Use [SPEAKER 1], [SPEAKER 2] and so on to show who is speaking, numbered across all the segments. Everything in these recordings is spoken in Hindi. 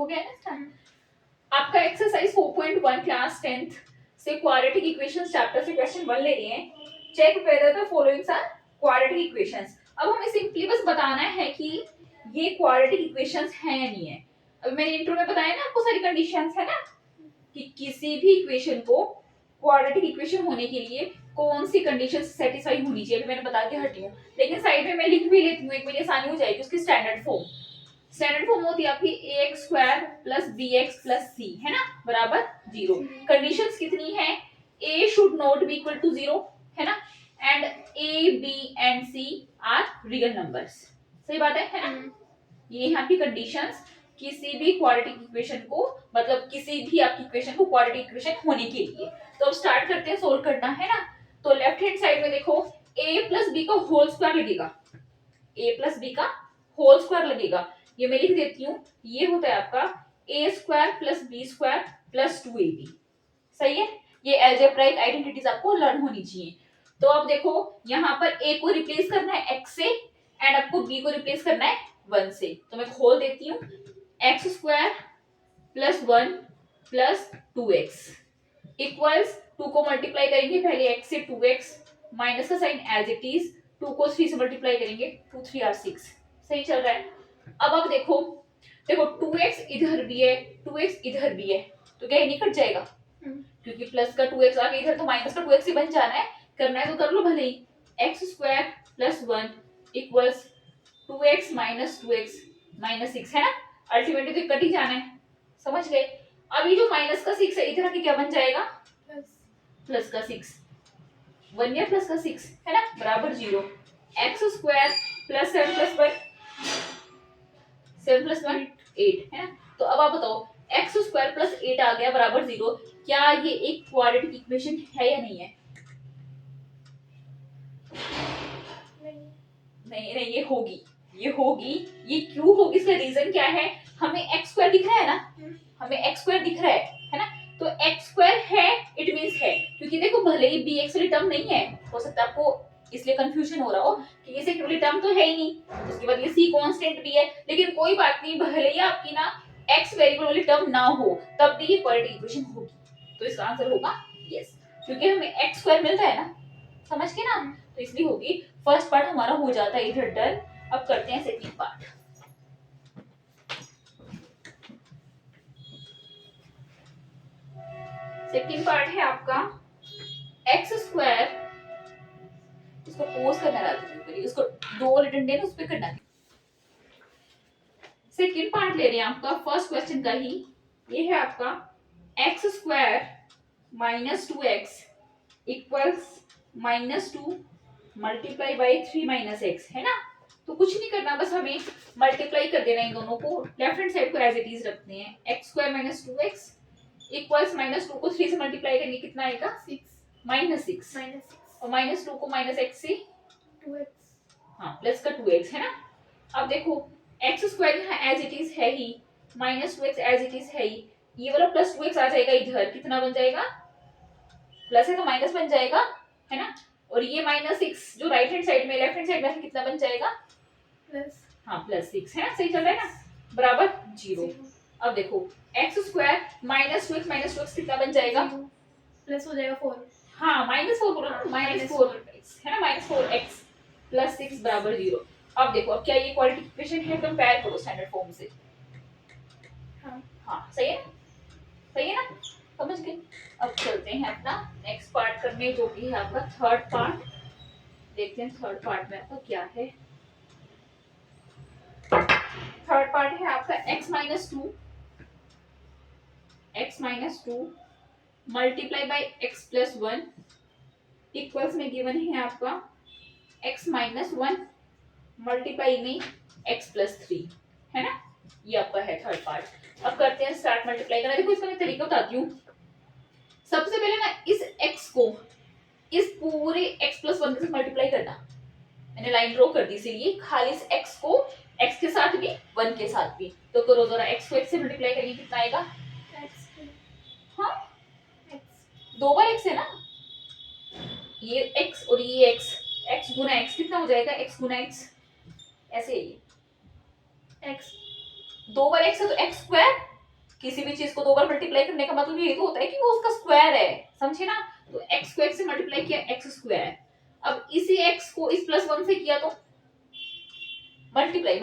[SPEAKER 1] हो गया ना स्टार्ट। आपका एक्सरसाइज 4.1 क्लास 10th से क्वाड्रेटिक इक्वेशंस चैप्टर से क्वेश्चन 1 ले लिए हैं। Check whether the followings are quadratic equations. अब हमें सिंपली बस बताना है कि ये क्वाड्रेटिक इक्वेशंस हैं या नहीं है। अब मैंने इंट्रो में बताया ना आपको सारी कंडीशंस है ना कि किसी भी इक्वेशन को क्वाड्रेटिक इक्वेशन होने के लिए कौन सी कंडीशन सेटिस्फाई होनी चाहिए, मैंने बता के हटी हूँ। लेकिन साइड में मैं लिख भी लेती हूँ, एक मेरी आसानी हो जाएगी। उसकी स्टैंडर्ड फॉर्म होती है आपकी ax square plus bx plus c, है ना, बराबर 0। कंडीशंस कितनी है? a should not be equal to 0, है ना, and a b and c are real numbers. सही बात है ना। ये यहाँ की कंडीशंस किसी भी क्वाड्रेटिक इक्वेशन को, मतलब किसी भी आपकी इक्वेशन को क्वाड्रेटिक इक्वेशन होने के लिए। तो अब स्टार्ट करते हैं सोल्व करना, है ना। तो लेफ्ट हैंड साइड में देखो a प्लस बी का होल स्क्वायर लगेगा, a प्लस बी का होल स्क्वायर लगेगा। ये मैं लिख देती हूँ, ये होता है आपका a square plus b square plus 2ab। सही है। ये अलजेब्राइक आइडेंटिटीज आपको लर्न होनी चाहिए। तो अब देखो यहाँ पर a को रिप्लेस करना है x से एंड आपको b को रिप्लेस करना है 1 से। तो मैं खोल देती हूँ, x square plus 1 plus 2x equals 2 को मल्टीप्लाई करेंगे पहले x से 2x, माइनस का साइन एज इट इज, 2 को 3 से मल्टीप्लाई करेंगे 2 3 आर 6। सही चल रहा है। अब देखो 2x इधर भी है 2x इधर भी है, तो क्या ये कट जाएगा? क्योंकि प्लस का 2x आ गया इधर, तो माइनस का 2x ही बन जाना है। करना है तो कर लो भले ही। x square plus 1 equals 2x minus 2x minus 6, है ना। अल्टीमेटली तो कट ही जाना है, समझ गए। अब ये जो माइनस का 6 है इधर आके क्या बन जाएगा? प्लस का 6, 1 या प्लस का 6, है ना, बराबर 0। x square plus 7 plus 1, 7 plus 1 8, है ना। तो अब आप बताओ x स्क्वायर प्लस 8 आ गया बराबर 0, क्या ये एक क्वाड्रेटिक इक्वेशन है या नहीं है? नहीं नहीं, ये होगी, ये होगी। ये क्यों होगी, इसका रीजन क्या है? हमें x स्क्वायर दिख रहा है ना, हमें x स्क्वायर दिख रहा है ना। तो x स्क्वायर है इट मींस है, क्योंकि देखो भले ही bx वाली टर्म नहीं है, हो सकता है आपको इसलिए कंफ्यूजन हो रहा हो कि ये सेकेंड वाली टर्म तो है ही नहीं, उसके बाद ये c कांस्टेंट भी है। लेकिन कोई बात नहीं, भले ही आपकी ना x वेरिएबल वाली टर्म ना हो तब भी ये क्वाड्रेटिक इक्वेशन होगी। तो इसका आंसर होगा यस, क्योंकि हमें x स्क्वायर मिलता है ना, समझ के ना, तो इसलिए होगी। फर्स्ट पार्ट हमारा हो जाता है इधर डन। अब करते हैं सेकंड पार्ट। सेकंड पार्ट है आपका x स्क्वायर, इसको पोज करना रहता है, उसको दो रिडंडेंट उस पे करना है। सेकंड पार्ट ले रहे हैं आपका फर्स्ट क्वेश्चन का ही। ये है आपका x square minus 2x equals minus 2 multiply by 3 minus x, है ना। तो कुछ नहीं करना, बस हमें मल्टीप्लाई कर देना इन दोनों को, लेफ्ट हैंड साइड को एज इट इज रखते हैं। X square minus 2x equals minus 2 को 3 से मल्टीप्लाई करेंगे कितना आएगा? 6 माइनस 6 और माइनस 2 को माइनस x से 2x, हाँ प्लस का 2x, है ना। अब देखो एक्स स्क्वायर यहाँ एज इट इज है ही, minus 2x as it is है ही, ये वाला प्लस 2x आ जाएगा इधर, कितना बन जाएगा? प्लस है तो माइनस बन जाएगा, है ना। और ये माइनस 6 जो राइट हैंड साइड में, लेफ्ट हैंड साइड में कितना बन जाएगा? प्लस, हाँ प्लस 6, है ना। सही चल रहा है ना, बराबर 0। अब देखो एक्स स्क्वायर माइनस 2x कितना बन जाएगा? प्लस हो जाएगा 4, हाँ माइनस 4 बोला ना, माइनस 4x, है ना, माइनस 4x प्लस 6 बराबर 0। अब देखो अब क्या ये क्वाड्रेटिक इक्वेशन है? कंपेयर करो स्टैंडर्ड फॉर्म से। हाँ सही है ना, सही है ना, समझ गए। अब चलते हैं अपना नेक्स्ट पार्ट करने, जो कि है आपका थर्ड पार्ट। देखते हैं थर्ड पार्ट में आपका क्या है। थर्ड पार्ट है आपका x minus 2 multiply by x plus 1 equals में गिवन है आपका x माइनस 1 मल्टीप्लाई में x प्लस 3, है ना। ये आपका है थर्ड पार्ट। अब करते हैं स्टार्ट मल्टीप्लाई करना। देखो इसका मैं तरीका बताती हूँ। सबसे पहले ना इस x को इस पूरे x प्लस 1 के साथ मल्टीप्लाई करना। मैंने लाइन ड्रॉ कर दी, इसीलिए खाली इस x को x के साथ भी 1 के साथ भी। तो करो जरा, x को x से मल्टीप्लाई करेंगे कितना आएगा? हाँ दो बार x है ना, ये x और ये x गुना x कितना हो जाएगा? x गुना x, ऐसे ही x दो बार x है तो x स्क्वायर किसी भी चीज को दो बार मल्टीप्लाई करने का मतलब ये तो होता है कि वो उसका स्क्वायर है, समझे ना। तो x को x से मल्टीप्लाई किया x स्क्वायर, अब इसी x को इस +1 से किया तो मल्टीप्लाई,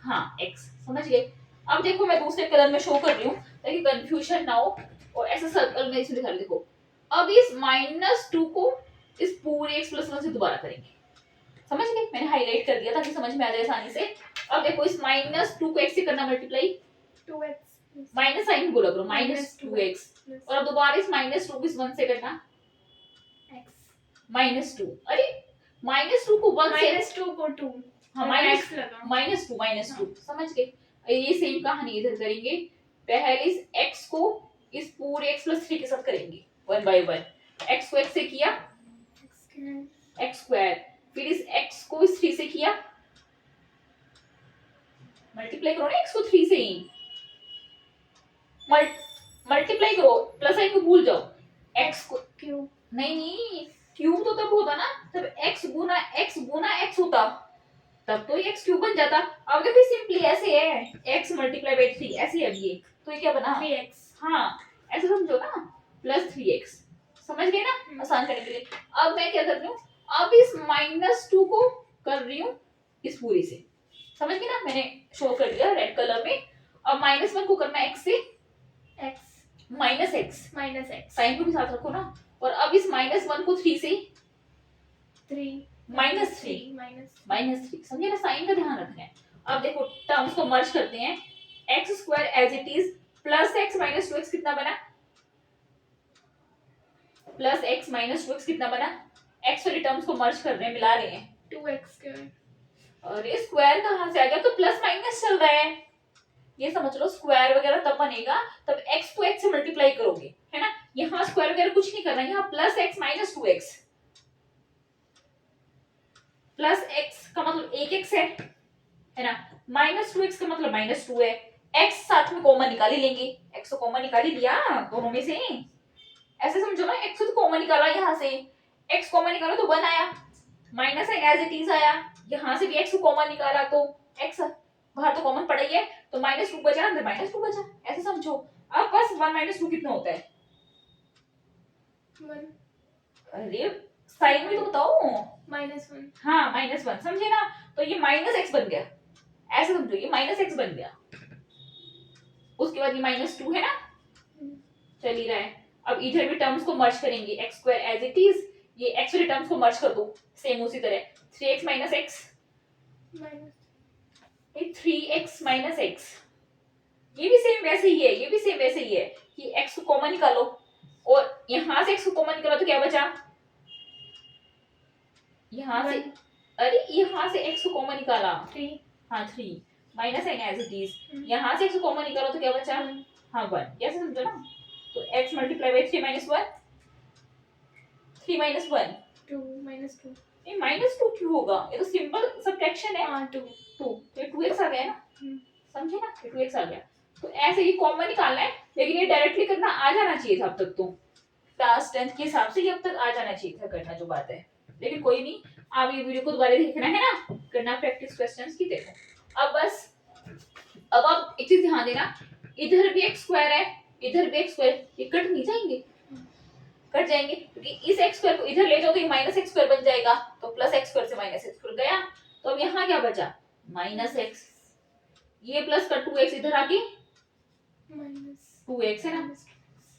[SPEAKER 1] हाँ x, समझ गए। अब देखो मैं दूसरे कलर में शो कर रही हूँ ताकि कंफ्यूजन ना हो, और ऐसा सर्कल में इसमें दिखा रही, देखो अब इस -2 को इस पूरे x +1 से दोबारा करेंगे, समझ गए, मैंने हाईलाइट कर दिया ताकि समझ में आ जाए आसानी से। अब देखो इस -2 को x से करना मल्टीप्लाई,
[SPEAKER 2] 2x
[SPEAKER 1] माइनस साइन बोला करो, -2x, और अब दोबारा इस -2 को इस 1 से करना
[SPEAKER 2] x
[SPEAKER 1] -2, अरे -2 को 1 से,
[SPEAKER 2] -2 को 2,
[SPEAKER 1] हाँ
[SPEAKER 2] x लगा
[SPEAKER 1] -2 समझ गए। ये सेम कहानी इधर करेंगे, पहले इस x को इस पूरे x + 3 के साथ करेंगे 1 बाय 1, x को x से किया x स्क्वायर, फिर इस x को इस 3 से किया, मल्टीप्लाई करो ना x को 3 से ही, मल्टीप्लाई करो, प्लस साइन को भूल जाओ, x को
[SPEAKER 2] क्यूब,
[SPEAKER 1] नहीं क्यूब तो तब होता ना तब x गुना x होता, तब तो ये x क्यूब बन जाता। अब देखो सिंपली ऐसे है x मल्टीप्लाई बाय 3 ऐसे है, अब ये तो ये क्या बना
[SPEAKER 2] 3x,
[SPEAKER 1] हाँ ऐसे समझो ना, +3x, समझ गए ना, आसान करने के लिए। अब मैं क्या कर रही हूँ, अब इस -2 को कर रही हूँ इस पूरी से, समझ गए ना, मैंने शो कर दिया रेड कलर में। अब -1 को करना x से
[SPEAKER 2] x
[SPEAKER 1] -x, साइन को भी साथ रखो ना, और अब इस -1 को 3 से
[SPEAKER 2] 3
[SPEAKER 1] -3, समझे ना, साइन का ध्यान रखना है। अब देखो टर्म्स को मर्ज करते हैं, x square as it is +x - 2x कितना बना, +x - 2x कितना बना, x वाली टर्म्स को मर्ज कर रहे हैं, मिला रहे हैं,
[SPEAKER 2] 2x²,
[SPEAKER 1] अरे स्क्वायर कहां से आ गया, तो प्लस माइनस चल रहा है, ये समझ लो स्क्वायर वगैरह तब बनेगा तब x को x से मल्टीप्लाई करोगे, है ना, यहाँ स्क्वायर वगैरह कुछ नहीं करना, यहाँ +x - 2x, +x का मतलब 1x है ना, -2x का मतलब -2 है, x साथ में कॉमन निकाल ही लेंगे, x तो कॉमन निकाल ही लिया दोनों में से, ऐसे समझो ना, x तो कॉमन निकाला यहाँ से, x कॉमन निकाला तो 1 आया, माइनस है एज इट इज आया, यहाँ से भी x को कॉमन निकाला तो x बाहर तो कॉमन पड़ा ही है, तो -2 बचा, अंदर -2 बचा, ऐसे समझो। अब बस 1 - 2 कितना होता है,
[SPEAKER 2] 1
[SPEAKER 1] अरे साइन में तो बताओ,
[SPEAKER 2] -1,
[SPEAKER 1] हाँ -1, समझे ना, तो ये -x बन गया, ऐसे समझो ये -x बन गया, उसके बाद ये -2 है ना, चल ही रहा है। अब इधर भी टर्म्स को मर्ज करेंगे, x² एज इट इज, ये x वाली टर्म्स को मर्ज कर दो सेम उसी तरह, 3x - x, 3x - x, ये भी सेम वैसे ही है, ये भी सेम वैसे ही है कि x को कॉमन निकालो, और यहाँ से x को कॉमन निकालो तो क्या बचा, यहाँ से, अरे यहाँ से x को कॉमन निकाला
[SPEAKER 2] 3,
[SPEAKER 1] हाँ 3 माइनस है एज इट इज, यहाँ से x को कॉमन निकालो तो क्या बचा, हाँ 1, कैसे समझो ना, तो x मल्टीप्लाई बाय 3 - 1, 3 - 1,
[SPEAKER 2] 2 -2,
[SPEAKER 1] ये -2 क्यों होगा, ये तो सिंपल सब्ट्रैक्शन है,
[SPEAKER 2] हाँ 2,
[SPEAKER 1] तो ये 2x आ गया ना, समझे ना, ये 2x आ गया, तो ऐसे ही कॉमन निकालना है, लेकिन ये डायरेक्टली करना आ जाना चाहिए था अब तक, तो क्लास 10th के हिसाब से ये अब तक आ जाना चाहिए था करना, जो बात है, लेकिन कोई नहीं, आप ये वीडियो को दोबारा देखना है ना, करना प्रैक्टिस क्वेश्चंस की, देखो अब बस, अब आप एक चीज ध्यान देना, इधर भी x स्क्वायर है, इधर भी x स्क्वायर, ये कट नहीं जाएंगे, कट जाएंगे, क्योंकि इस x स्क्वायर को इधर ले जाओ तो ये -x² बन जाएगा, तो +x² से -x² गया, तो अब यहाँ क्या बचा, -x, ये प्लस का 2x इधर आके 2x है ना,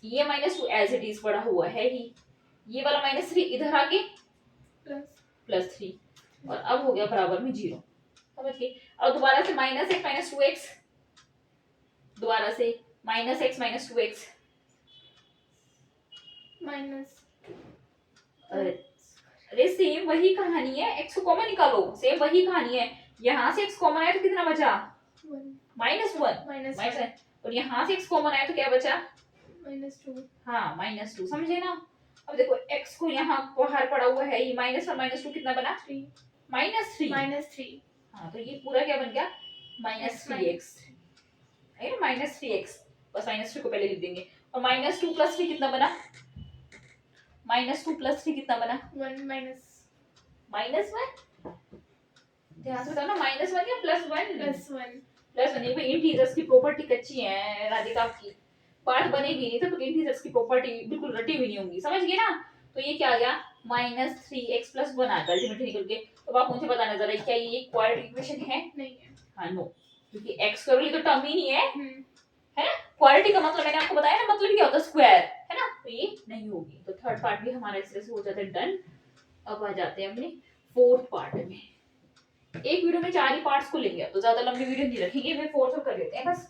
[SPEAKER 1] ये -2 एज इट इज पड़ा हुआ है ही, ये वाला -3 इधर आके +3, और अब हो गया बराबर में 0, समझ गए। अब दोबारा से -x - 2x, दोबारा से -x - 2x, अरे सेम वही कहानी है, x को कॉमन निकालो, सेम वही कहानी है, यहाँ से x कॉमन आया तो कितना बचा, -1, और यहाँ से x कॉमन आया तो क्या बचा,
[SPEAKER 2] -2,
[SPEAKER 1] हाँ -2, समझे ना। अब देखो x को यहाँ बाहर पड़ा हुआ है, ये -1 - 2 कितना बना,
[SPEAKER 2] 3,
[SPEAKER 1] -3, हाँ तो ये पूरा क्या बन गया, -3x है ना, -3x, बस -3 को पहले लिख देंगे, और -2 + 3 कितना बना, -2 + 3 कितना बना,
[SPEAKER 2] 1
[SPEAKER 1] -1, ध्यान से बताओ ना, -1 या +1,
[SPEAKER 2] +1,
[SPEAKER 1] प्लस वन, भाई इंटीजर्स की प्रॉपर्टी कच्ची है राधिका आपकी, पार्ट बनेगी नहीं तब तक इंटीजर्स की प्रॉपर्टी बिल्कुल रटी हुई नहीं होंगी, समझ गए ना। तो ये क्या आ गया -3x+1 आ गया अल्टीमेटली निकल के। तो आप मुझे बताना जरा क्या ये क्वाड्रेटिक इक्वेशन है?
[SPEAKER 2] नहीं है।
[SPEAKER 1] हाँ नो, क्योंकि x स्क्वायर वाली तो टर्म ही नहीं है,
[SPEAKER 2] हम्म,
[SPEAKER 1] है ना। क्वाड्रेटिक का मतलब मैंने आपको बताया ना, मतलब क्या होता है स्क्वायर, है ना। तो ये नहीं होगी। तो थर्ड पार्ट भी हमारा इस तरह से हो जाता है डन। अब आ जाते हैं अपने फोर्थ पार्ट में। एक वीडियो में 4 ही पार्ट्स को लेंगे, तो ज्यादा लंबी वीडियो नहीं रखेंगे, मैं फोर्थ कर लेते हैं बस,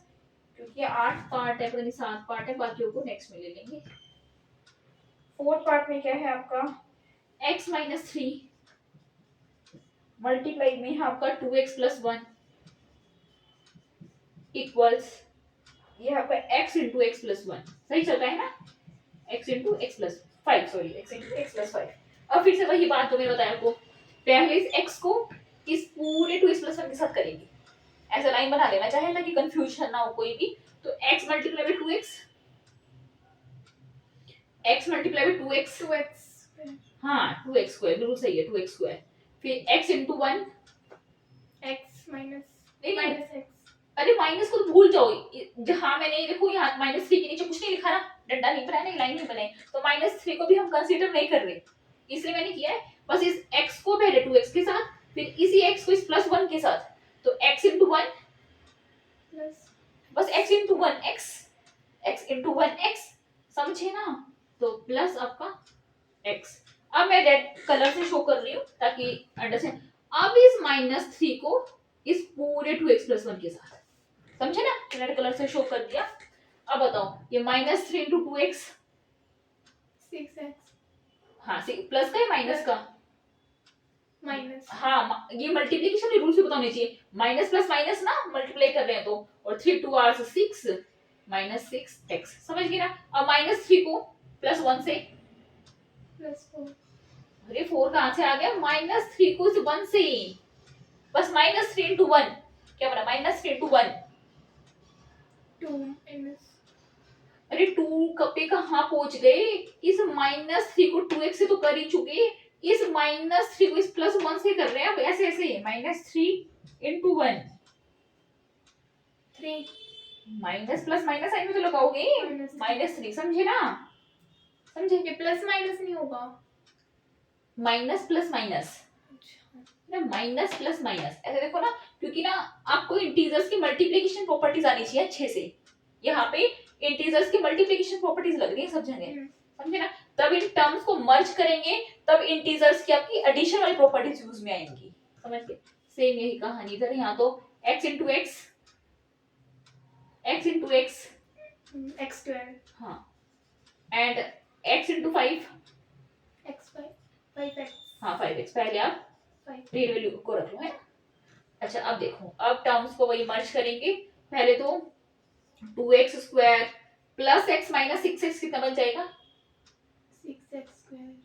[SPEAKER 1] क्योंकि 8 पार्ट है, पता नहीं 7 पार्ट है, बाकियों को नेक्स्ट में ले लेंगे। फोर्थ पार्ट में क्या है आपका x-3 मल्टीप्लाई में आपका 2x+1 इक्वल्स ये आपका x इंटू x+1, सही चल रहा है ना, x into x+5, sorry x into x+5। अब फिर से वही बात जो मैंने बताया आपको, पहले इस x को इस पूरे 2x+1 के साथ करेंगे, ऐसा लाइन बना लेना चाहे ना कि कंफ्यूजन ना हो कोई भी। तो x multiply by 2x, x multiply by 2x,
[SPEAKER 2] 2x
[SPEAKER 1] हाँ 2x स्क्वायर बिल्कुल सही है, 2x स्क्वायर, फिर x इंटू 1,
[SPEAKER 2] x माइनस
[SPEAKER 1] नहीं
[SPEAKER 2] माइनस x,
[SPEAKER 1] अरे माइनस को तो भूल जाओ, जहां मैंने देखो यहाँ -3 के नीचे कुछ नहीं लिखा ना, डंडा नहीं बनाया ना, लाइन नहीं बनाई, तो -3 को भी हम कंसीडर नहीं कर रहे, इसलिए मैंने किया है बस इस x को पहले 2x के साथ, फिर इसी x को इस +1 के साथ, तो x इंटू 1
[SPEAKER 2] प्लस
[SPEAKER 1] बस x into 1 x into 1 x, समझे ना। तो प्लस आपका x, अब मैं रेड कलर से शो कर रही हूँ ताकि अंडरस्टैंड। अब इस -3 को इस पूरे 2x+1 के साथ, समझे ना, रेड कलर से शो कर दिया। अब बताओ ये -3 इंटू 2x,
[SPEAKER 2] 6x
[SPEAKER 1] हाँ प्लस का है माइनस का,
[SPEAKER 2] माइनस,
[SPEAKER 1] हाँ ये मल्टीप्लिकेशन रूल से पता होनी चाहिए, माइनस प्लस माइनस ना मल्टीप्लाई कर रहे हैं तो, और 3 2 आर 6 -6x, समझ गए ना। अब -3 को +1 से,
[SPEAKER 2] प्लस 4
[SPEAKER 1] अरे 4 कहाँ से आ गया, -3 को इस 1 से, बस -3 इंटू 1 क्या बना, -3 इंटू 1,
[SPEAKER 2] 2 माइनस,
[SPEAKER 1] अरे 2 पे कहाँ पहुंच गए, इस -3 को 2x से तो कर ही चुके, इस -3 को इस +1 से कर रहे हैं, अब ऐसे ऐसे -3 into 1,
[SPEAKER 2] 3
[SPEAKER 1] minus plus minus sign में तो लगाओगे, -3, समझे ना, समझे,
[SPEAKER 2] ये प्लस माइनस नहीं होगा,
[SPEAKER 1] माइनस प्लस माइनस
[SPEAKER 2] अच्छा
[SPEAKER 1] ना, माइनस प्लस माइनस ऐसे देखो ना, क्योंकि ना आपको इंटीजर्स की मल्टीप्लिकेशन प्रॉपर्टीज आनी चाहिए अच्छे से, यहाँ पे इंटीजर्स की मल्टीप्लिकेशन प्रॉपर्टीज लग रही है सब जगह, समझे ना। तब इन टर्म्स को मर्ज करेंगे, तब इंटीजर्स की आपकी एडिशन वाली प्रॉपर्टीज यूज में आएंगी, समझ गए। सेम यही कहानी इधर, यहाँ तो x into x, x into x,
[SPEAKER 2] x square,
[SPEAKER 1] हाँ, and x into 5,
[SPEAKER 2] x 5x,
[SPEAKER 1] हाँ 5x, पहले आप
[SPEAKER 2] 5
[SPEAKER 1] रियल वैल्यू को रख लो, है ना। अच्छा अब देखो, अब टर्म्स को वही मर्ज करेंगे, पहले तो 2x square plus x minus 6x कितना बन जाएगा,
[SPEAKER 2] 6x स्क्वायर,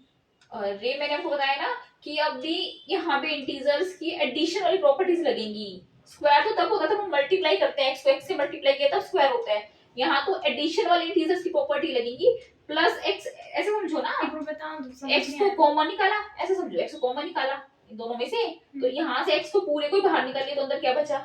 [SPEAKER 1] और ये मैंने आपको बताया ना कि अब भी यहाँ पे इंटीजर्स की एडिशन वाली प्रॉपर्टीज लगेंगी, स्क्वायर तो तब होता है तब हम मल्टीप्लाई करते हैं, x को x से मल्टीप्लाई किया तब स्क्वायर होता है, यहाँ तो एडिशन वाली इंटीजर्स की प्रॉपर्टी लगेंगी, प्लस x, ऐसे समझो ना,
[SPEAKER 2] एक बार बता दो, समझ
[SPEAKER 1] x
[SPEAKER 2] नहीं
[SPEAKER 1] को
[SPEAKER 2] आया।
[SPEAKER 1] कॉमन निकाला, ऐसे समझो x को कॉमन निकाला इन दोनों में से, तो यहाँ से x को पूरे को बाहर निकाल लिया तो अंदर क्या बचा,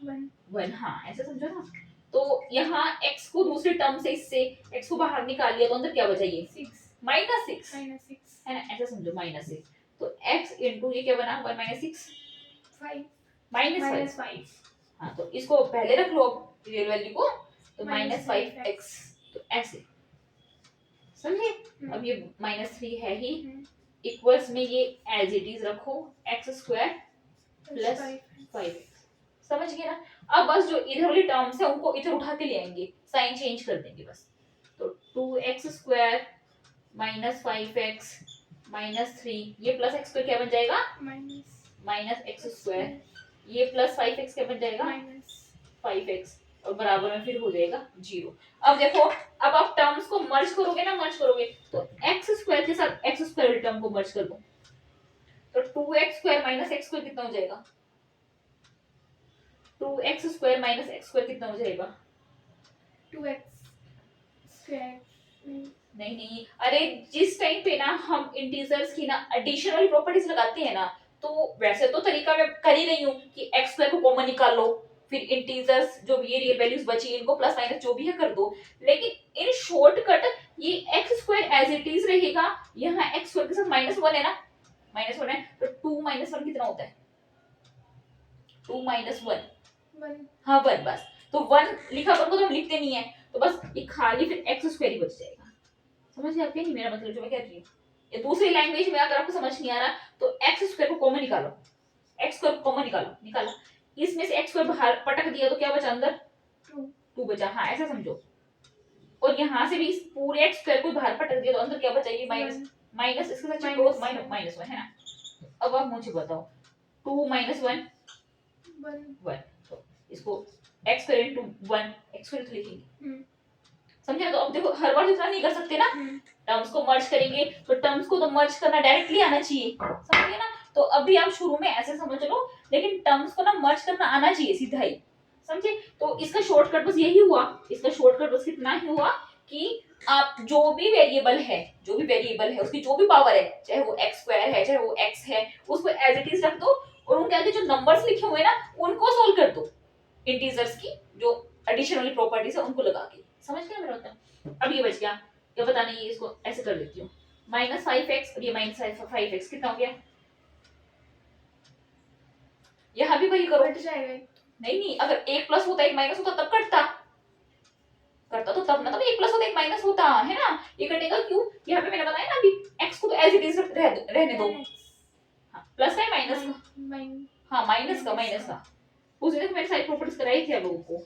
[SPEAKER 1] 1, हाँ ऐसे समझो ना। तो यहाँ x को दूसरे टर्म से, इससे x को बाहर निकाल लिया तो अंदर क्या बचा, ये
[SPEAKER 2] 6
[SPEAKER 1] -6
[SPEAKER 2] -6
[SPEAKER 1] है ना, ऐसे समझो -6, तो x इंटू ये क्या बना 1 -6
[SPEAKER 2] 5
[SPEAKER 1] -5, हाँ तो इसको पहले रख लो अब रियल वैल्यू को, तो -5x, तो ऐसे समझे। अब ये -3 है ही, इक्वल्स में ये एज इट इज रखो, x स्क्वायर प्लस 5x, समझ गए ना। अब बस जो इधर वाली टर्म्स है उनको इधर उठा के ले आएंगे, साइन चेंज कर देंगे बस, तो 2x स्क्वायर -5x -3, ये प्लस x स्क्वायर क्या बन जाएगा, -x स्क्वायर, ये प्लस 5x क्या बन जाएगा, -5x, और बराबर में फिर हो जाएगा 0। अब देखो, अब आप टर्म्स को मर्ज करोगे ना, मर्ज करोगे तो x स्क्वायर के साथ x स्क्वायर टर्म को मर्ज कर दो, तो 2x स्क्वायर -x स्क्वायर कितना हो जाएगा, 2x स्क्वायर -x स्क्वायर कितना हो जाएगा,
[SPEAKER 2] 2x स्क्वायर,
[SPEAKER 1] नहीं नहीं, अरे जिस टाइम पे ना हम इंटीजर्स की ना एडिशन वाली प्रॉपर्टीज लगाते हैं ना, तो वैसे तो तरीका मैं कर ही रही हूँ कि x स्क्वायर को कॉमन निकाल लो, फिर इंटीजर्स जो भी ये रियल वैल्यूज बची इनको प्लस माइनस जो भी है कर दो, लेकिन इन शॉर्टकट ये x square as it is रहेगा, यहाँ एक्स स्क्वायर के साथ -1 है ना, -1 है तो 2 - 1 कितना होता है, 2 - 1
[SPEAKER 2] 1
[SPEAKER 1] हाँ 1 बस, तो 1 लिखा अपन को तो हम लिखते नहीं है, तो बस ये खाली फिर एक्स स्क्वायर ही बच जाएगा। समझ गए आप नहीं मेरा मतलब जो मैं कह रही हूँ, ये दूसरी लैंग्वेज में अगर आपको समझ नहीं आ रहा तो एक्स स्क्वायर को कॉमन निकालो, एक्स स्क्वायर को कॉमन निकालो, निकाला, इसमें से एक्स स्क्वायर बाहर पटक दिया तो क्या बचा अंदर
[SPEAKER 2] 2
[SPEAKER 1] 2 बचा, हाँ ऐसा समझो, और यहाँ से भी इस पूरे एक्स स्क्वायर को बाहर पटक दिया तो अंदर क्या बचा, ये माइनस माइनस इसके साथ चिपको तो माइनस 1 है ना। अब आप मुझे बताओ 2 - 1
[SPEAKER 2] 1
[SPEAKER 1] 1, तो इसको x square into 1 x square तो लिखेंगे, समझे। तो अब देखो हर बार इतना नहीं कर सकते ना, टर्म्स को मर्ज करेंगे तो टर्म्स को तो मर्ज करना डायरेक्टली आना चाहिए, समझिए ना। तो अभी आप शुरू में ऐसे समझ लो, लेकिन टर्म्स को ना मर्ज करना आना चाहिए सीधा ही, समझे। तो इसका शॉर्टकट बस यही हुआ, इसका शॉर्टकट बस कितना ही हुआ कि आप जो भी वेरिएबल है, जो भी वेरिएबल है उसकी जो भी पावर है, चाहे वो x स्क्वायर है चाहे वो x है, उसको एज इट इज रख दो और उनके आगे जो नंबर्स लिखे हुए हैं ना उनको सोल्व कर दो, इंटीजर्स की जो एडिशन वाली प्रॉपर्टीज है उनको लगा के, समझ गए मेरा मतलब। अब ये बच गया, क्या पता नहीं, इसको ऐसे कर देती हूँ, -5x और ये -5x कितना हो गया, यहाँ भी वही करो,
[SPEAKER 2] कट जाएगा।
[SPEAKER 1] नहीं नहीं अगर एक प्लस होता एक माइनस होता तब कटता, करता तो तब ना, तब एक प्लस होता एक माइनस होता है ना, ये कटेगा क्यों, यहाँ पे मैंने बताया ना अभी x को तो एज इट इज रहने दो, हाँ प्लस का है माइनस का, हाँ माइनस का उस दिन मैंने सारी प्रॉपर्टीज कराई थी आप लोगों को,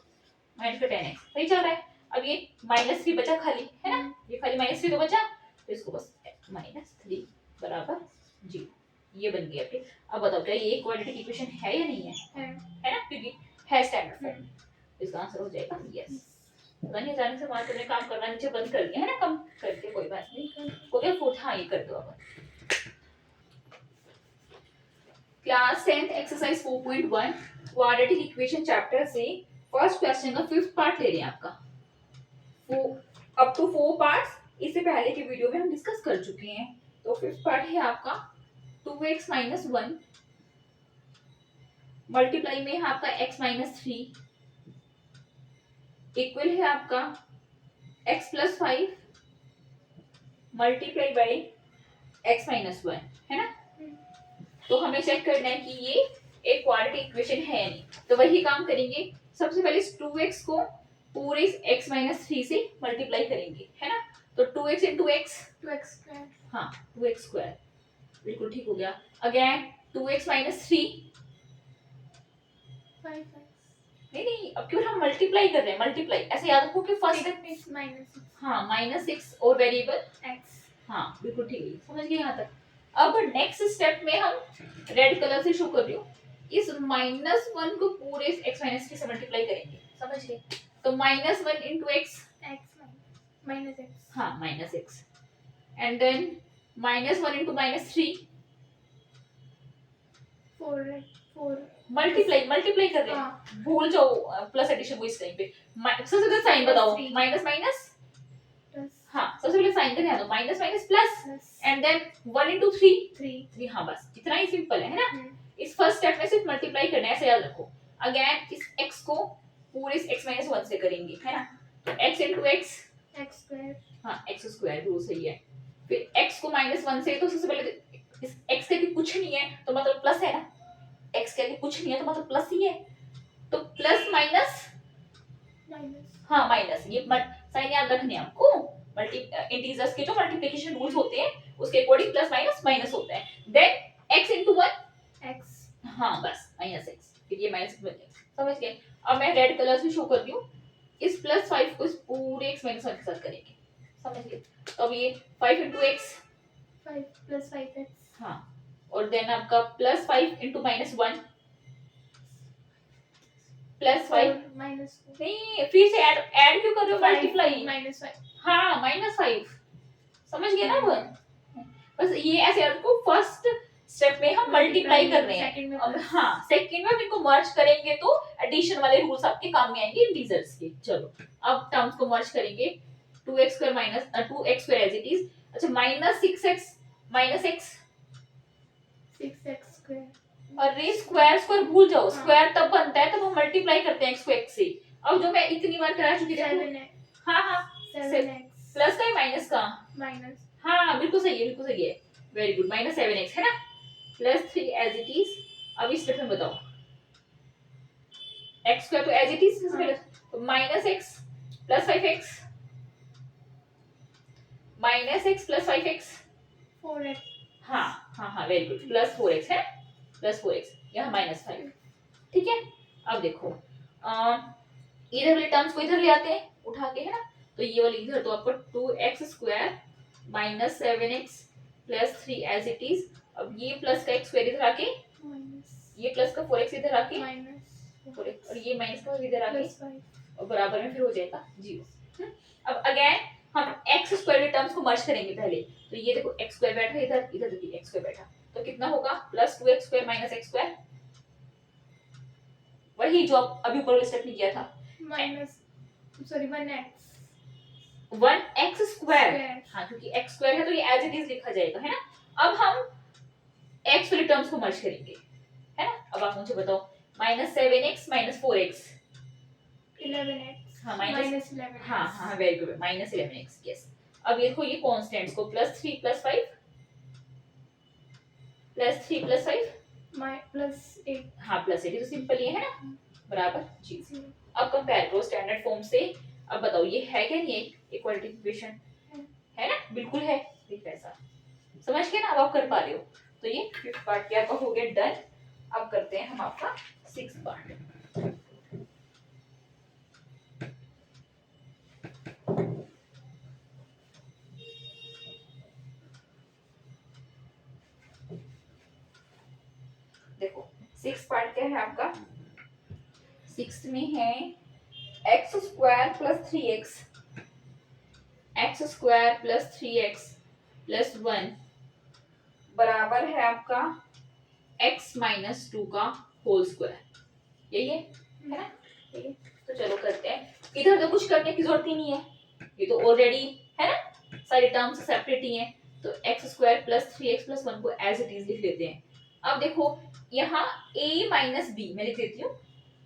[SPEAKER 1] माइनस का 10x सही चल रहा है। अब ये -3 बचा खाली है ना, ये खाली -3 तो बचा, तो इसको बस -3 बराबर 0, ये बन गया। फिर अब बताओ क्या ये क्वाड्रेटिक इक्वेशन है या नहीं है ना, क्योंकि है स्टैंडर्ड फॉर्म, इसका आंसर हो जाएगा यस। पता नहीं जाने से बात करने काम करना नीचे बंद कर दिया है ना, कम करके कोई बात नहीं, हो गया फुट, हाँ ये कर दो अब। Class 10th exercise 4.1 quadratic equation chapter से फर्स्ट क्वेश्चन का 5th पार्ट ले रहे हैं आपका, अप टू 4 पार्ट्स इससे पहले के वीडियो में हम डिस्कस कर चुके हैं। तो 5th पार्ट है आपका 2x - 1 मल्टीप्लाई में है आपका x - 3 इक्वल है आपका x + 5 मल्टीप्लाई बाय x - 1 है ना। तो हमें चेक करना है कि ये एक क्वाड्रेटिक इक्वेशन है नहीं, तो वही काम करेंगे। सबसे पहले इस 2x को पूरे इस x - 3 से मल्टीप्लाई करेंगे है ना, तो 2x * x
[SPEAKER 2] 2x स्क्वायर,
[SPEAKER 1] हाँ 2x स्क्वायर बिल्कुल ठीक हो गया। अगेन 2x - 3
[SPEAKER 2] 5x
[SPEAKER 1] नहीं नहीं अब क्यों हम मल्टीप्लाई कर रहे हैं, मल्टीप्लाई ऐसे याद रखो कि फर्स्ट
[SPEAKER 2] -6
[SPEAKER 1] हाँ -6 और वेरिएबल
[SPEAKER 2] x,
[SPEAKER 1] हाँ बिल्कुल ठीक है, समझ गए यहाँ तक। अब नेक्स्ट स्टेप में हम रेड कलर से शो कर रही हूँ, इस -1 को पूरे इस x - 3 से मल्टीप्लाई करेंगे, समझ गए। तो -1 * x
[SPEAKER 2] -x
[SPEAKER 1] हाँ -x एंड देन -1 * -3
[SPEAKER 2] 4
[SPEAKER 1] मल्टीप्लाई कर रहे हैं,
[SPEAKER 2] हाँ
[SPEAKER 1] भूल जाओ प्लस एडिशन को इस टाइम पे। सबसे पहले साइन बताओ, माइनस माइनस,
[SPEAKER 2] प्लस
[SPEAKER 1] हाँ सबसे पहले साइन का ध्यान दो, minus minus plus
[SPEAKER 2] plus
[SPEAKER 1] and then 1 * 3
[SPEAKER 2] 3
[SPEAKER 1] हाँ बस इतना ही सिंपल है ना। इस फर्स्ट स्टेप में सिर्फ मल्टीप्लाई करना है, ऐसे याद रखो। अगेन इस x को पूरे इस x - 1 से करेंगे है ना, तो x * x
[SPEAKER 2] x स्क्वायर,
[SPEAKER 1] हाँ x स्क्वायर भी सही है। फिर x को -1 से, तो सबसे पहले इस x के आगे कुछ नहीं है तो मतलब प्लस है ना, x के आगे कुछ नहीं है तो मतलब प्लस ही है, तो प्लस माइनस
[SPEAKER 2] माइनस
[SPEAKER 1] हाँ माइनस, ये साइन याद रखने हैं आपको, मल्टी इंटीजर्स के जो मल्टीप्लिकेशन रूल्स होते हैं उसके अकॉर्डिंग प्लस माइनस माइनस होता है। देन x * 1
[SPEAKER 2] x,
[SPEAKER 1] हाँ बस -x, फिर ये माइनस बन जाएगा, समझ गए। अब मैं रेड कलर से शो कर रही हूँ, इस +5 को इस पूरे x - 1 के साथ करेंगे, समझ गए। तो अब ये 5 * x
[SPEAKER 2] 5 + 5x
[SPEAKER 1] हाँ, और देन आपका +5 * -1 +5
[SPEAKER 2] -4
[SPEAKER 1] नहीं फिर से ऐड क्यों कर रहे हो, मल्टीप्लाई
[SPEAKER 2] -5
[SPEAKER 1] हाँ -5 समझ गए ना। बस ये ऐसे याद रखो, फर्स्ट स्टेप में हम मल्टीप्लाई कर रहे हैं,
[SPEAKER 2] सेकंड में
[SPEAKER 1] अब हाँ सेकंड में हम इनको मर्ज करेंगे तो एडिशन वाले रूल्स आपके काम में आएंगे इंटीजर्स के। चलो अब टर्म्स को मर्ज करेंगे, 2x - 2x as it is, अच्छा -6x - x
[SPEAKER 2] 6x स्क्वायर
[SPEAKER 1] अरे स्क्वायर भूल जाओ,
[SPEAKER 2] हाँ।
[SPEAKER 1] स्क्वायर तब बनता है तब हम मल्टीप्लाई करते हैं x को x से। अब जो मैं इतनी बार करा चुकी थी,
[SPEAKER 2] 7x
[SPEAKER 1] हाँ हाँ
[SPEAKER 2] 7x
[SPEAKER 1] प्लस का माइनस का,
[SPEAKER 2] माइनस
[SPEAKER 1] हाँ बिल्कुल सही है, बिल्कुल सही है, वेरी गुड, माइनस 7x है ना, प्लस 3 एज इट इज। अब इस स्टेप में बताओ, x स्क्वायर तो एज इट इज, तो minus x plus 5x, minus x plus 5x,
[SPEAKER 2] 4x
[SPEAKER 1] हाँ हाँ हाँ वेरी गुड, प्लस 4x है, प्लस 4x, यहाँ माइनस 5, ठीक है। अब देखो इधर वाले टर्म्स को इधर ले आते हैं उठा के, है ना, तो ये वाली इधर तो आपको 2x square minus 7x plus 3 as it is. अब ये प्लस का x स्क्वायर इधर आके,
[SPEAKER 2] माइनस
[SPEAKER 1] ये प्लस का 4x इधर आके,
[SPEAKER 2] माइनस
[SPEAKER 1] 4x और ये माइनस का इधर आके,
[SPEAKER 2] प्लस 5
[SPEAKER 1] और बराबर में फिर हो जाएगा 0। अब अगेन हम x स्क्वायर के टर्म्स को मर्ज करेंगे पहले, तो ये देखो x स्क्वायर बैठा इधर, इधर देखिए x स्क्वायर बैठा, तो कितना होगा plus 2x square minus x square, वही जो अभी ऊपर स्टेप में किया था,
[SPEAKER 2] minus sorry 1x
[SPEAKER 1] 1x square,
[SPEAKER 2] square
[SPEAKER 1] हाँ क्योंकि x स्क्वायर है तो ये एज इट इज लिखा जाएगा, है ना। अब हम x वाले टर्म्स को मर्ज करेंगे, है ना। अब आप मुझे बताओ, minus 7x minus 4x,
[SPEAKER 2] 11x
[SPEAKER 1] हाँ माइनस
[SPEAKER 2] 11x
[SPEAKER 1] हाँ हाँ very good, minus 11x, yes. अब ये देखो ये कांस्टेंट्स को plus 3 plus 5 plus 3 plus 5,
[SPEAKER 2] plus 8
[SPEAKER 1] हाँ प्लस 8, तो सिंपल ये है ना, बराबर जी। अब कंपेयर करो स्टैंडर्ड फॉर्म से, अब बताओ ये है क्या नहीं है इक्वालिटी इक्वेशन, है ना, बिल्कुल है, ठीक है ऐसा समझ के ना, अब आप कर पा रहे हो। तो ये 5th पार्ट क्या आपका हो गया डन। अब करते हैं हम आपका 6th पार्ट। देखो 6th पार्ट क्या है आपका, 6th में है x square plus 3x, x square plus 3x plus 1 बराबर है आपका x माइनस 2 का होल स्क्वायर, यही है ना, ठीक है। तो चलो करते हैं, इधर तो कुछ करने की जरूरत ही नहीं है, ये तो ऑलरेडी है ना, सारी टर्म्स सेपरेट ही हैं, तो x square plus 3x plus 1 को एज इट इज लिख लेते हैं। अब देखो यहाँ a माइनस बी मैं लिख देती हूँ,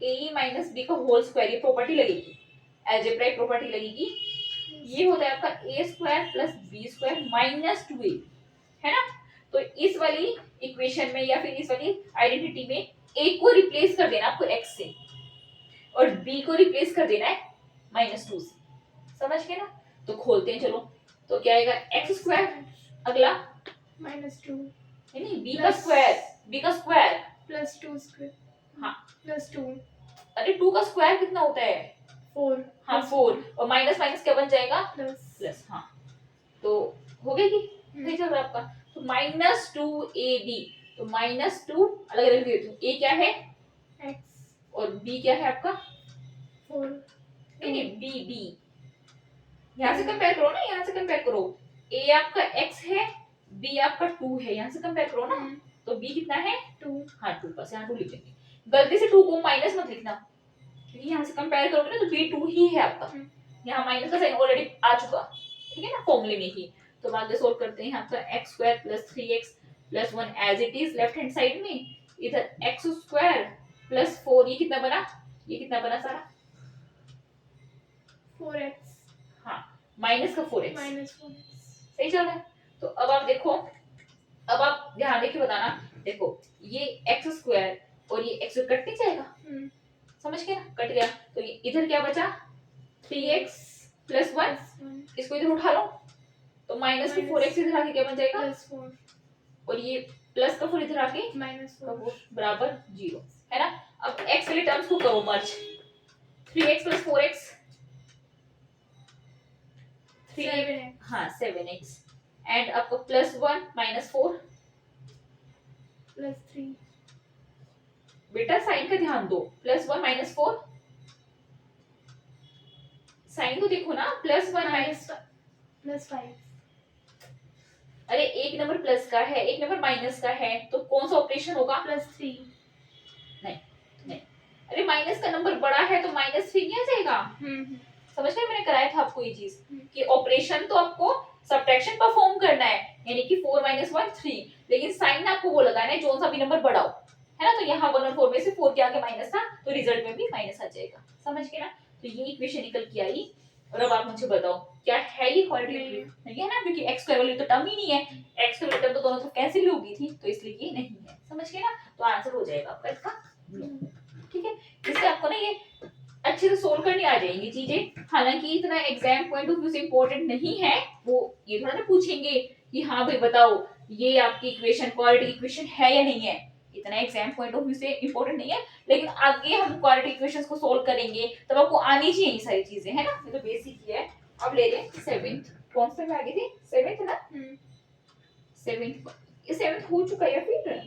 [SPEAKER 1] a माइनस बी का होल स्क्वायर, ये प्रॉपर्टी लगेगी, एल्जेब्राइक प्रॉपर्टी लगेगी, ये होता है आपका a square plus b square minus 2a, है ना। तो इस वाली इक्वेशन में या फिर इस वाली आइडेंटिटी में a को रिप्लेस कर देना आपको x से, और b को रिप्लेस कर देना है माइनस 2 से, समझ गए ना। तो खोलते हैं चलो, तो क्या आएगा x स्क्वायर, अगला
[SPEAKER 2] माइनस 2
[SPEAKER 1] नहीं b का स्क्वायर, b का स्क्वायर
[SPEAKER 2] प्लस 2 स्क्वायर
[SPEAKER 1] हाँ
[SPEAKER 2] प्लस 2
[SPEAKER 1] अरे 2 का स्क्वायर कितना होता है
[SPEAKER 2] 4
[SPEAKER 1] हाँ 4, और माइनस माइनस क्या बन जाएगा
[SPEAKER 2] प्लस
[SPEAKER 1] प्लस, हाँ तो हो गया कि नहीं चल रहा आपका, तो माइनस 2ab, तो माइनस 2 अलग अलग देती हूँ, a क्या है
[SPEAKER 2] x
[SPEAKER 1] और b क्या है आपका,
[SPEAKER 2] 4
[SPEAKER 1] नहीं b यहाँ से कंपेयर करो ना, यहाँ से कंपेयर करो, a आपका x है, b आपका 2 है, यहाँ से कंपेयर करो ना, तो b कितना है
[SPEAKER 2] 2
[SPEAKER 1] हाँ 2, बस यहाँ 2 लिख देंगे, गलती से 2 को माइनस मत लिखना, क्योंकि यहाँ से कंपेयर करोगे ना तो b 2 ही है आपका, यहाँ माइनस का साइन ऑलरेडी आ चुका, ठीक है ना, फॉर्मूले में ही। तो हम आगे सोल्व करते हैं, आपका x square plus 3x plus 1 as it is left hand side में, इधर x स्क्वायर प्लस 4, ये कितना बना, ये कितना बना सारा
[SPEAKER 2] 4x
[SPEAKER 1] हाँ माइनस का 4x,
[SPEAKER 2] माइनस 4x
[SPEAKER 1] सही चल रहा है। तो अब आप देखो, अब आप ध्यान देके बताना, देखो ये x स्क्वायर और ये x कट नहीं जाएगा, समझ गए ना, कट गया, तो ये इधर क्या बचा 3x प्लस 1, इसको इधर उठा लो, तो माइनस के 4x इधर आके क्या बन जाएगा
[SPEAKER 2] प्लस 4
[SPEAKER 1] और ये प्लस का 4 इधर आके
[SPEAKER 2] माइनस
[SPEAKER 1] का
[SPEAKER 2] 4
[SPEAKER 1] 4 बराबर 0, है ना। अब x वाले टर्म्स को करो मर्ज, 3x प्लस 4x
[SPEAKER 2] 7x
[SPEAKER 1] हाँ 7x एंड आपको प्लस 1 माइनस 4,
[SPEAKER 2] प्लस 3
[SPEAKER 1] बेटा साइन का ध्यान दो, प्लस 1 माइनस 4, साइन तो देखो ना, प्लस 1 माइनस,
[SPEAKER 2] प्लस 5
[SPEAKER 1] अरे एक नंबर प्लस का है एक नंबर माइनस का है, तो कौन सा ऑपरेशन होगा
[SPEAKER 2] प्लस 3
[SPEAKER 1] नहीं, अरे माइनस का नंबर बड़ा है तो माइनस 3 नहीं आ जाएगा, समझ गए, मैंने कराया था आपको ये चीज कि ऑपरेशन तो आपको सब्ट्रैक्शन परफॉर्म करना है, यानी कि 4 - 1 3, लेकिन साइन आपको वो लगाना है जो सा भी नंबर बड़ा हो, है ना। तो यहाँ 1 और 4 में से 4 के आगे माइनस था तो रिजल्ट में भी माइनस आ जाएगा, समझ गए ना। तो ये इक्वेशन निकल के आई। और अब आप मुझे बताओ क्या है ये क्वाड्रेटिक
[SPEAKER 2] नहीं।
[SPEAKER 1] इक्वेशन? नहीं है ना, क्योंकि x स्क्वायर वाली तो टर्म ही नहीं है, x स्क्वायर टर्म तो दोनों तरफ कैंसिल हो गई थी, तो इसलिए ये नहीं है, समझ गए ना। तो आंसर हो जाएगा आपका इसका, ठीक है। इससे आपको ना ये अच्छे से सोल्व करनी आ जाएंगी चीजें। हालांकि इतना एग्जाम पॉइंट ऑफ व्यू से इंपॉर्टेंट नहीं है, वो ये थोड़ा ना पूछेंगे कि हाँ भाई बताओ ये आपकी इक्वेशन क्वाड्रेटिक इक्वेशन है या नहीं है, इतना एग्जाम पॉइंट ऑफ व्यू से इंपॉर्टेंट नहीं है। लेकिन आगे हम क्वाड्रेटिक इक्वेशंस को सोल्व करेंगे तब आपको आनी चाहिए ये सारी चीजें, है ना। ये तो बेसिक ही है। अब ले रहे हैं 7th, कौन से में आ गई थी 7th ना, 7th, ये 7th हो चुका है या फिर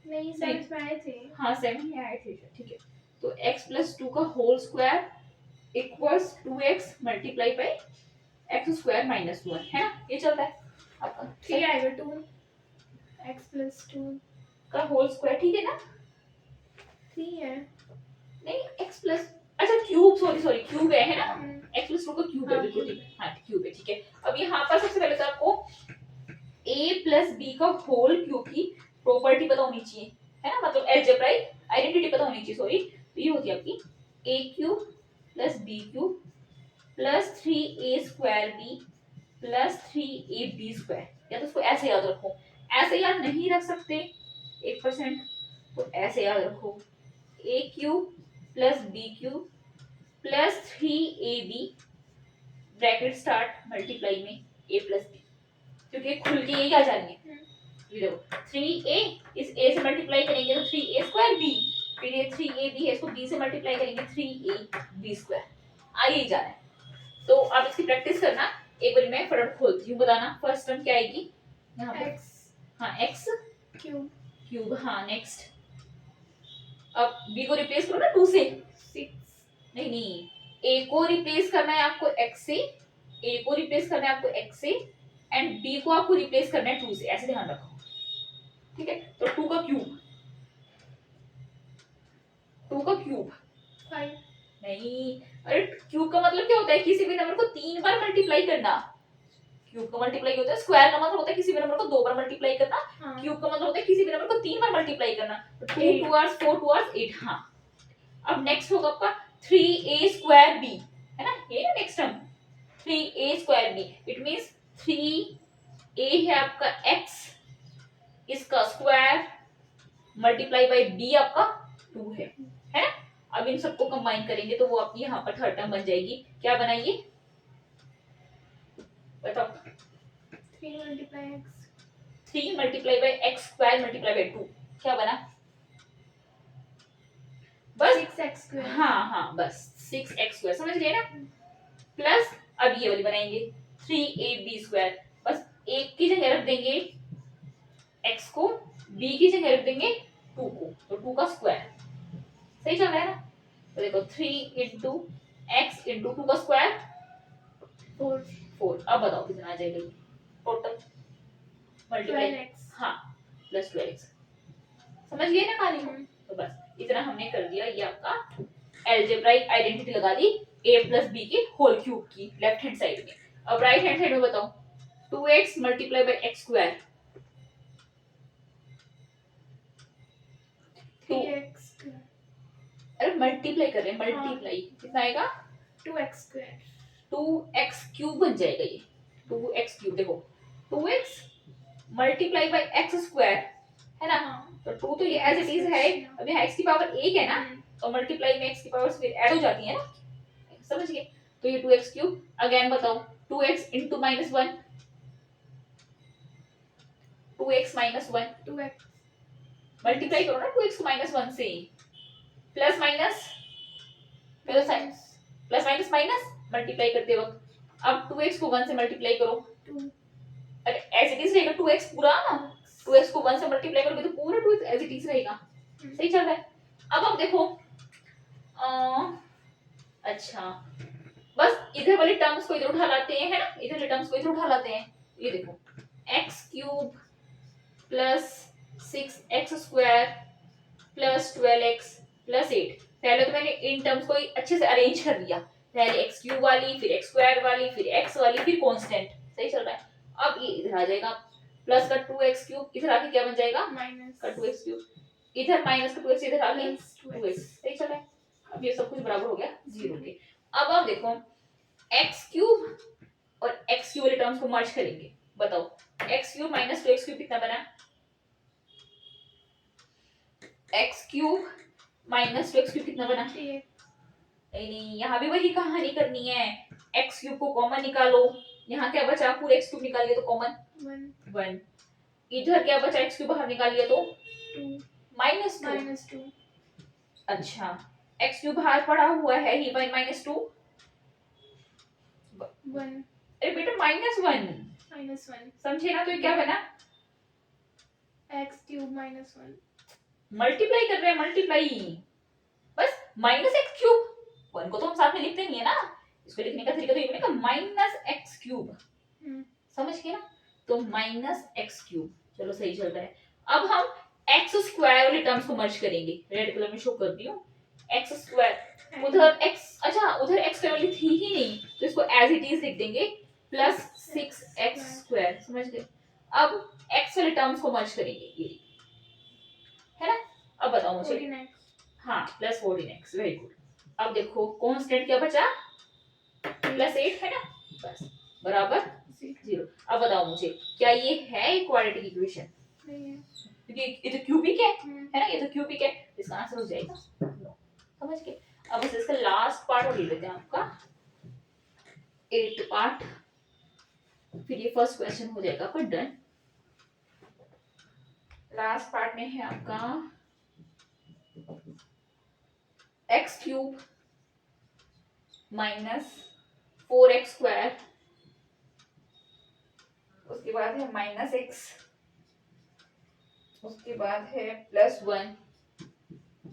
[SPEAKER 2] नहीं 7th में आए थे।
[SPEAKER 1] हाँ 7th में आए थे, ठीक है। तो x + 2 का whole square equals 2x multiply by x square minus 1, है ना, ये चलता है आपका
[SPEAKER 2] 3 आएगा 2 x + 2
[SPEAKER 1] का होल स्क्वायर, ठीक है ना।
[SPEAKER 2] 3 है।
[SPEAKER 1] नहीं x प्लस, अच्छा क्यूब, सॉरी क्यूब है ना, x + 2 का क्यूब है,
[SPEAKER 2] हाँ,
[SPEAKER 1] बिल्कुल ठीक है, हाँ क्यूब है, ठीक है। अब यहाँ पर सबसे पहले तो आपको a + b का होल क्यूब की प्रॉपर्टी पता होनी चाहिए, है ना, मतलब अलजेब्राइक आइडेंटिटी पता होनी चाहिए, सॉरी। तो ये होती है आपकी a³ + b³ + 3a² b + 3ab², या तो इसको ऐसे याद रखो, ऐसे याद नहीं रख सकते 1%, तो ऐसे याद रखो a³ + b³ + 3ab bracket start multiply में a + b, क्योंकि खुल के यही आ जाएंगे। ये देखो 3a, इस a से मल्टीप्लाई करेंगे तो 3a² b, फिर ये 3ab है, इसको b से मल्टीप्लाई करेंगे 3ab², आगे जाना है। तो आप इसकी प्रैक्टिस करना, एक बार मैं फटाफट खोलती हूँ, बताना फर्स्ट टर्म क्या आएगी यहाँ पर।
[SPEAKER 2] x
[SPEAKER 1] हाँ x
[SPEAKER 2] क्यूब
[SPEAKER 1] क्यूब, हाँ नेक्स्ट। अब b को रिप्लेस करो ना 2 से,
[SPEAKER 2] 6
[SPEAKER 1] नहीं a को रिप्लेस करना है आपको x से, a को रिप्लेस करना है आपको x से, एंड b को आपको रिप्लेस करना है 2 से, ऐसे ध्यान रखो, ठीक है। तो 2 का क्यूब, 2 का क्यूब
[SPEAKER 2] 5
[SPEAKER 1] नहीं, अरे क्यूब का मतलब क्या होता है, किसी भी नंबर को 3 बार मल्टीप्लाई करना। क्यूब का मल्टीप्लाई होता है, स्क्वायर का मतलब होता है किसी भी नंबर को 2 बार मल्टीप्लाई करना,
[SPEAKER 2] हाँ
[SPEAKER 1] क्यूब का मतलब होता है किसी भी नंबर को 3 बार मल्टीप्लाई करना। तो 2
[SPEAKER 2] 8
[SPEAKER 1] 2 आवर्स 4 2 आवर्स 8, हाँ। अब नेक्स्ट होगा आपका 3a² b, है ना, ये next term 3a² b, it means 3a है आपका x, इसका स्क्वायर मल्टीप्लाई बाय b आपका 2 है ना। अब इन सबको कंबाइन करेंगे तो वो आपकी यहाँ पर थर्ड टर्म बन जाएगी, क्या बनाइए बताओ।
[SPEAKER 2] 3 × x
[SPEAKER 1] 3 multiply by x² multiply by 2, क्या बना, बस
[SPEAKER 2] 6x²।
[SPEAKER 1] हाँ बस 6x², समझ गए ना। प्लस अब ये वाली बनाएंगे 3ab², बस एक की जगह रख देंगे x को, b की जगह रख देंगे 2 को, तो 2 का स्क्वायर, सही चल रहा है ना। तो देखो 3 × x × 2 का स्क्वायर 4। अब बताओ कितना आ जाएगा टोटल मल्टीप्लाई,
[SPEAKER 2] 12x
[SPEAKER 1] हाँ प्लस 12x, समझ गए ना कहानी को। तो बस इतना हमने कर दिया, ये आपका अलजेब्राइक आइडेंटिटी लगा दी a + b के होल क्यूब की लेफ्ट हैंड साइड में। अब राइट हैंड साइड में बताओ 2x multiply bye x²,
[SPEAKER 2] 3x²।
[SPEAKER 1] अरे मल्टीप्लाई कर रहे हैं, मल्टीप्लाई कितना आएगा
[SPEAKER 2] 2x²।
[SPEAKER 1] 2x³ बन जाएगा ये 2x³, देखो 2x मल्टीप्लाई बाय x², है ना। तो 2 तो ये एज इट इज है, अब यहाँ x की पावर 1 है ना, तो मल्टीप्लाई में x की पावर फिर ऐड हो जाती है ना, समझ गए। तो ये 2x³ अगेन बताओ 2x * -1, 2x - 1
[SPEAKER 2] 2x
[SPEAKER 1] मल्टीप्लाई करो ना 2x को -1 से, plus minus plus plus minus minus multiply करते वक्त। अब 2x को 1 से मल्टीप्लाई करो,
[SPEAKER 2] 2
[SPEAKER 1] अरे एज इट इज रहेगा 2x पूरा ना, 2x को 1 से मल्टीप्लाई करोगे तो पूरा 2x एज इट इज रहेगा, सही चल रहा है। अब आप देखो अच्छा बस इधर वाले टर्म्स को इधर उठा लाते हैं, है ना, इधर वाले टर्म्स को इधर उठा लाते हैं। ये देखो x³ + 6x² + 12x + 8, पहले तो मैंने इन टर्म्स को अच्छे से अरेंज कर दिया, पहले x³ वाली, फिर x² वाली, फिर x वाली, फिर कांस्टेंट, सही चल रहा है। अब ये इधर आ जाएगा, प्लस का 2x³ इधर आके क्या बन जाएगा
[SPEAKER 2] माइनस
[SPEAKER 1] का 2x³ इधर माइनस का 2x इधर आ गया
[SPEAKER 2] प्लस
[SPEAKER 1] 2x
[SPEAKER 2] 2x।
[SPEAKER 1] सही चला है। अब ये सब कुछ बराबर हो गया 0 के। अब आप देखो x क्यूब और x क्यूब वाले टर्म्स को मर्ज करेंगे, बताओ x cube minus 2x cube कितना बना, x cube minus 2x cube कितना बना,
[SPEAKER 2] 3x।
[SPEAKER 1] नहीं यहाँ भी वही कहानी करनी है, x क्यूब को कॉमन निकालो, यहाँ क्या बचा पूरे x क्यूब निकाल लिया तो कॉमन 1, इधर क्या बचा x क्यूब बाहर निकाल लिया तो
[SPEAKER 2] 2
[SPEAKER 1] माइनस 2।
[SPEAKER 2] 2।
[SPEAKER 1] अच्छा x क्यूब बाहर पड़ा हुआ है ही माइनस 2,
[SPEAKER 2] 1
[SPEAKER 1] अरे बेटा -1 समझे ना, तो ये क्या बना
[SPEAKER 2] x क्यूब माइनस 1।
[SPEAKER 1] मल्टीप्लाई कर रहे हैं, मल्टीप्लाई बस माइनस एक्स क्यूब, 1 को तो हम साथ में लिखते नहीं है ना, इसको लिखने का तरीका तो ये बनेगा माइनस एक्स क्यूब, समझ गए ना, तो माइनस एक्स क्यूब, चलो सही चल रहा है। अब हम एक्स स्क्वायर वाले टर्म्स को मर्ज करेंगे, रेड कलर में शो करती हूँ, एक्स स्क्वायर उधर एक्स, अच्छा उधर एक्स स्क्वायर वाली थी ही नहीं तो इसको एज इट इज लिख देंगे प्लस 6x स्क्वायर, समझ गए। अब एक्स वाले टर्म्स को मर्ज करेंगे, ये है ना। अब बताओ मुझे,
[SPEAKER 2] 14x।
[SPEAKER 1] हाँ प्लस 14x, वेरी गुड। अब देखो कांस्टेंट क्या बचा प्लस 8 है ना, बस बराबर 0। अब बताओ मुझे क्या ये है क्वाड्रेटिक इक्वेशन,
[SPEAKER 2] नहीं है।
[SPEAKER 1] क्योंकि ये तो क्यूबिक है ना, ये तो क्यूबिक है, इसका आंसर हो जाएगा नो, समझ गए। अब बस इसका लास्ट पार्ट और ले लेते हैं आपका 8th पार्ट, फिर ये फर्स्ट क्वेश्चन हो जाएगा आपका डन। लास्ट पार्ट में है आपका x cube minus 4x square, उसके बाद है माइनस एक्स, उसके बाद है प्लस 1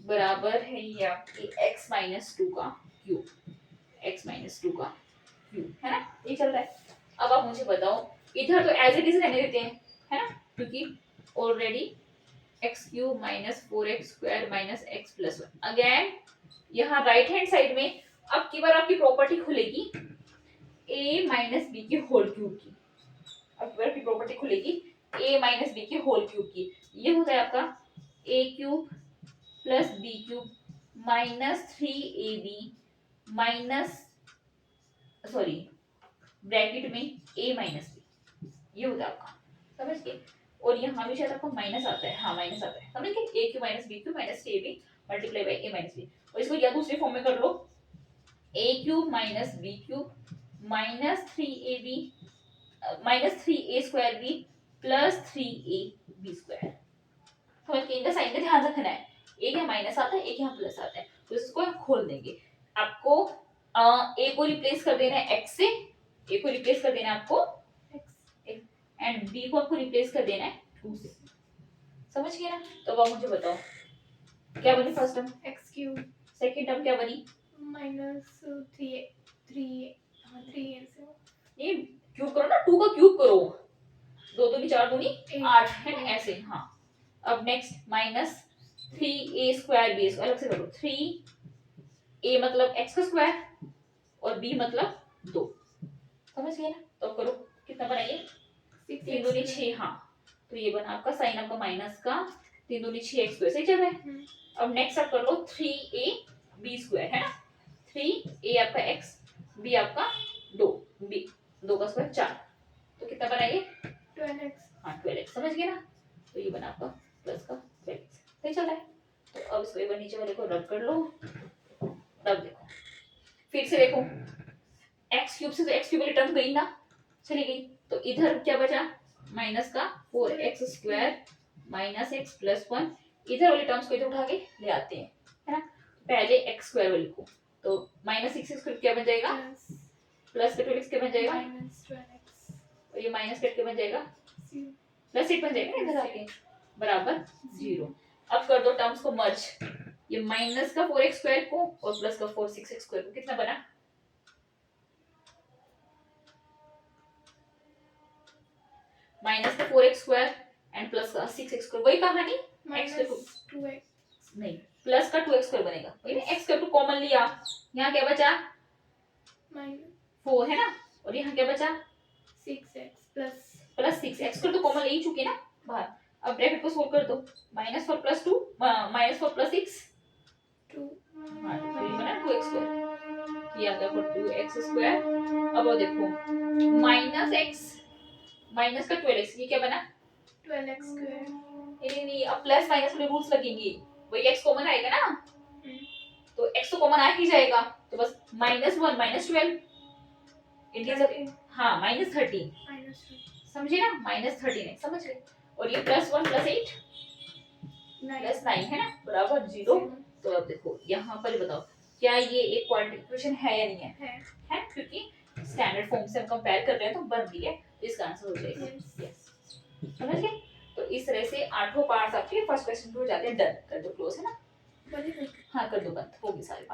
[SPEAKER 1] बराबर है ये आपकी x माइनस 2 का क्यूब, x माइनस 2 का क्यूब, है ना, ये चल रहा है। अब आप मुझे बताओ, इधर तो एज इट इज रहने देते हैं, है ना, क्योंकि already x cube minus 4x square minus x plus 1, again यहाँ राइट हैंड साइड में अब की बार आपकी प्रॉपर्टी खुलेगी a माइनस बी के होल क्यूब की, अब की बार आपकी प्रॉपर्टी खुलेगी a माइनस बी के होल क्यूब की, ये होता है आपका a cube plus b cube minus 3ab minus sorry bracket में a माइनस बी, ये होता है आपका, समझ गए। और यहाँ भी शायद आपको माइनस आता है, हाँ माइनस आता है, समझ गए, a cube minus b cube minus 3ab multiply by a minus b, और इसको या दूसरे फॉर्म में कर लो a cube minus b cube minus 3ab minus 3a square b plus 3ab square, समझ के, इनका साइन का ध्यान रखना है, एक यहाँ माइनस आता है एक यहाँ प्लस आता है, तो इसको खोल देंगे। आपको a को रिप्लेस कर देना है x से, a को रिप्लेस कर देना है आपको एंड b को आपको रिप्लेस कर देना है 2 से, समझ गए ना। तो अब आप मुझे बताओ क्या बनी first term,
[SPEAKER 2] x cube
[SPEAKER 1] second term क्या बनी,
[SPEAKER 2] माइनस 3 से
[SPEAKER 1] ये क्यूब करो ना, 2 का क्यूब करो, 2 दूनी 4 दूनी 8 है ना, ऐसे, हाँ। अब next minus 3a square b अलग से करो, 3a मतलब x का स्क्वायर और b मतलब 2, समझ गए ना। तो करो कितना बना ये 3 दूनी 6, हाँ, तो ये बना आपका साइन आपका माइनस का 3 दूनी 6x स्क्वायर, सही चल रहा है। अब नेक्स्ट आप कर लो 3ab स्क्वायर, है ना, 3a आपका x b आपका 2 b 2 का स्क्वायर 4, तो कितना बना ये
[SPEAKER 2] 12x।
[SPEAKER 1] हाँ 12x, समझ गए ना, तो ये बना आपका प्लस का 12x, सही चल रहा है। तो अब इसको एक बार नीचे वाले को रब कर लो, तब देखो फिर से देखो x क्यूब से तो x क्यूब वाली टर्म गई ना, चली गई, तो इधर क्या बचा माइनस का 4x square minus x plus 1, इधर वाली टर्म्स को इधर उठा के ले आते हैं, है ना, पहले x स्क्वायर वाली को, तो माइनस 6 स्क्वायर क्या बन जाएगा प्लस का 12x क्या बन जाएगा,
[SPEAKER 2] माइनस 12x
[SPEAKER 1] और ये माइनस का क्या बन जाएगा प्लस 8 बन जाएगा इधर आके बराबर 0। अब कर दो टर्म्स को मर्ज, ये माइनस का 4x स्क्वायर को और प्लस का 6x स्क्वायर को कितना बना माइनस का 4x स्क्वायर एंड प्लस का 6x स्क्वायर, वही कहानी x का
[SPEAKER 2] 2x
[SPEAKER 1] नहीं प्लस का 2x स्क्वायर बनेगा, वही ना, x स्क्वायर को कॉमन लिया, यहाँ क्या बचा 4 है ना, और यहाँ क्या बचा
[SPEAKER 2] 6x plus
[SPEAKER 1] plus 6 x square तो कॉमन ले ही चुके ना बाहर, अब ब्रैकेट को सोल्व कर दो, -4 + 2 -4 + 6
[SPEAKER 2] 2
[SPEAKER 1] हाँ तो ये बना 2x², ये आ गया 2x²। अब वो देखो -x माइनस का 12x, ये क्या बना
[SPEAKER 2] 12x square
[SPEAKER 1] नहीं नहीं, अब प्लस माइनस में रूल्स लगेंगे, वही x कॉमन आएगा ना, तो x तो कॉमन आ ही जाएगा, तो बस -1 -12 इंटीजर
[SPEAKER 2] 13
[SPEAKER 1] हाँ -13
[SPEAKER 2] -2
[SPEAKER 1] समझे ना, -13 है समझ गए। और ये +1 + 8
[SPEAKER 2] 9
[SPEAKER 1] +9 है ना बराबर 0। तो अब देखो यहाँ पर बताओ क्या ये एक क्वाड्रेटिक इक्वेशन है या नहीं है,
[SPEAKER 2] है
[SPEAKER 1] क्योंकि स्टैंडर्ड फॉर्म से हम कंपेयर कर रहे हैं तो बन रही है, तो इसका आंसर हो जाएगा
[SPEAKER 2] Yes.
[SPEAKER 1] यस। समझ गए। तो इस तरह से 8 पार्ट्स आपके फर्स्ट क्वेश्चन हो जाते हैं, डन कर दो क्लोज है ना,
[SPEAKER 2] बनी हुई
[SPEAKER 1] हाँ कर दो बंद, होगी सारी पार्ट।